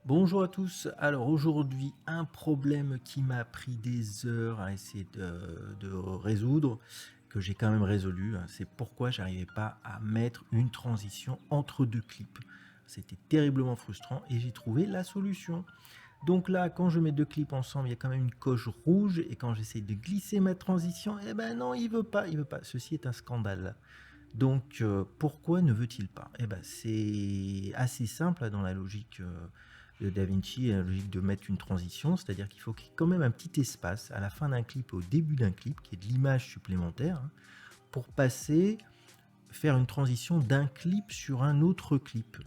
Bonjour à tous. Alors aujourd'hui, un problème qui m'a pris des heures à essayer de résoudre, que j'ai quand même résolu, hein, c'est pourquoi j'arrivais pas à mettre une transition entre deux clips. C'était terriblement frustrant et j'ai trouvé la solution. Donc là, quand je mets deux clips ensemble, il y a quand même une coche rouge et quand j'essaie de glisser ma transition, eh ben non, il veut pas, il veut pas. Ceci est un scandale. Donc pourquoi ne veut-il pas? Eh ben c'est assez simple dans la logique de DaVinci, la logique de mettre une transition, c'est-à-dire qu'il faut qu'il y ait quand même un petit espace à la fin d'un clip et au début d'un clip, qui est de l'image supplémentaire, hein, pour faire une transition d'un clip sur un autre clip.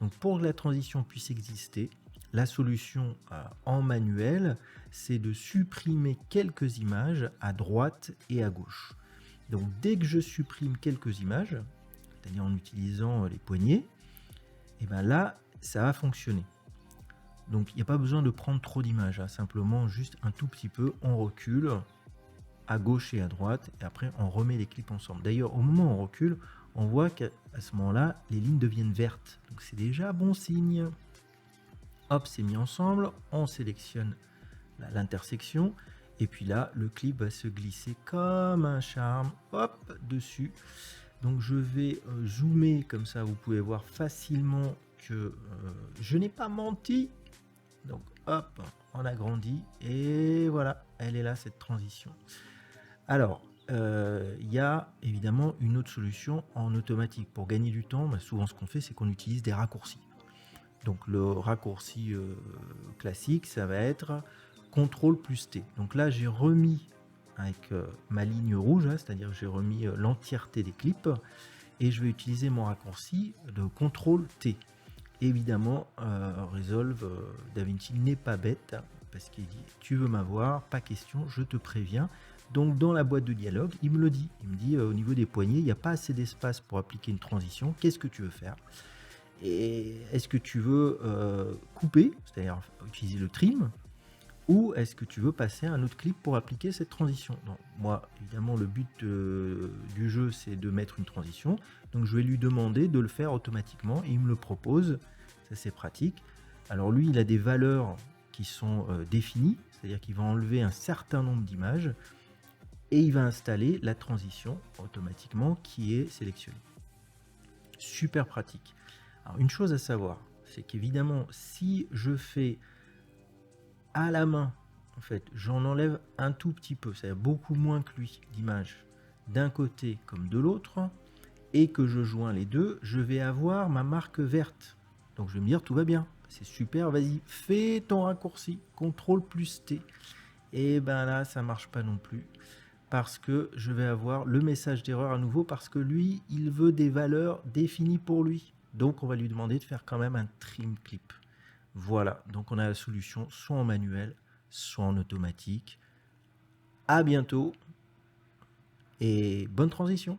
Donc pour que la transition puisse exister, la solution en manuel, c'est de supprimer quelques images à droite et à gauche. Donc dès que je supprime quelques images, c'est-à-dire en utilisant les poignées, et ben là, ça va fonctionner. Donc il n'y a pas besoin de prendre trop d'images, hein, simplement juste un tout petit peu, on recule à gauche et à droite, et après on remet les clips ensemble. D'ailleurs, au moment où on recule, on voit qu'à ce moment-là, les lignes deviennent vertes. Donc c'est déjà bon signe. Hop, c'est mis ensemble, on sélectionne l'intersection, et puis là, le clip va se glisser comme un charme, hop, dessus. Donc je vais zoomer, comme ça vous pouvez voir facilement que je n'ai pas menti. Donc hop, on agrandit, et voilà, elle est là cette transition. Alors, il y a évidemment une autre solution en automatique. Pour gagner du temps, souvent ce qu'on fait, c'est qu'on utilise des raccourcis. Donc le raccourci classique, ça va être CTRL plus T. Donc là, j'ai remis avec ma ligne rouge, hein, c'est-à-dire que j'ai remis l'entièreté des clips, et je vais utiliser mon raccourci de CTRL T. Évidemment, Resolve DaVinci n'est pas bête, hein, parce qu'il dit tu veux m'avoir, pas question, je te préviens. Donc dans la boîte de dialogue, il me le dit. Il me dit au niveau des poignées, il n'y a pas assez d'espace pour appliquer une transition. Qu'est-ce que tu veux faire? Et est-ce que tu veux couper, c'est-à-dire utiliser le trim, ou est-ce que tu veux passer à un autre clip pour appliquer cette transition? Donc, moi, évidemment, le but du jeu, c'est de mettre une transition. Donc, je vais lui demander de le faire automatiquement et il me le propose. Ça, c'est pratique. Alors, lui, il a des valeurs qui sont définies, c'est-à-dire qu'il va enlever un certain nombre d'images et il va installer la transition automatiquement qui est sélectionnée. Super pratique. Alors, une chose à savoir, c'est qu'évidemment, si je fais à la main, en fait, j'en enlève un tout petit peu, c'est beaucoup moins que lui d'images d'un côté comme de l'autre, et que je joins les deux, je vais avoir ma marque verte. Donc je vais me dire tout va bien, c'est super, vas-y, fais ton raccourci, CTRL plus T. Et ben là, ça marche pas non plus, parce que je vais avoir le message d'erreur à nouveau, parce que lui, il veut des valeurs définies pour lui. Donc on va lui demander de faire quand même un trim clip. Voilà, donc on a la solution soit en manuel, soit en automatique. À bientôt et bonne transition.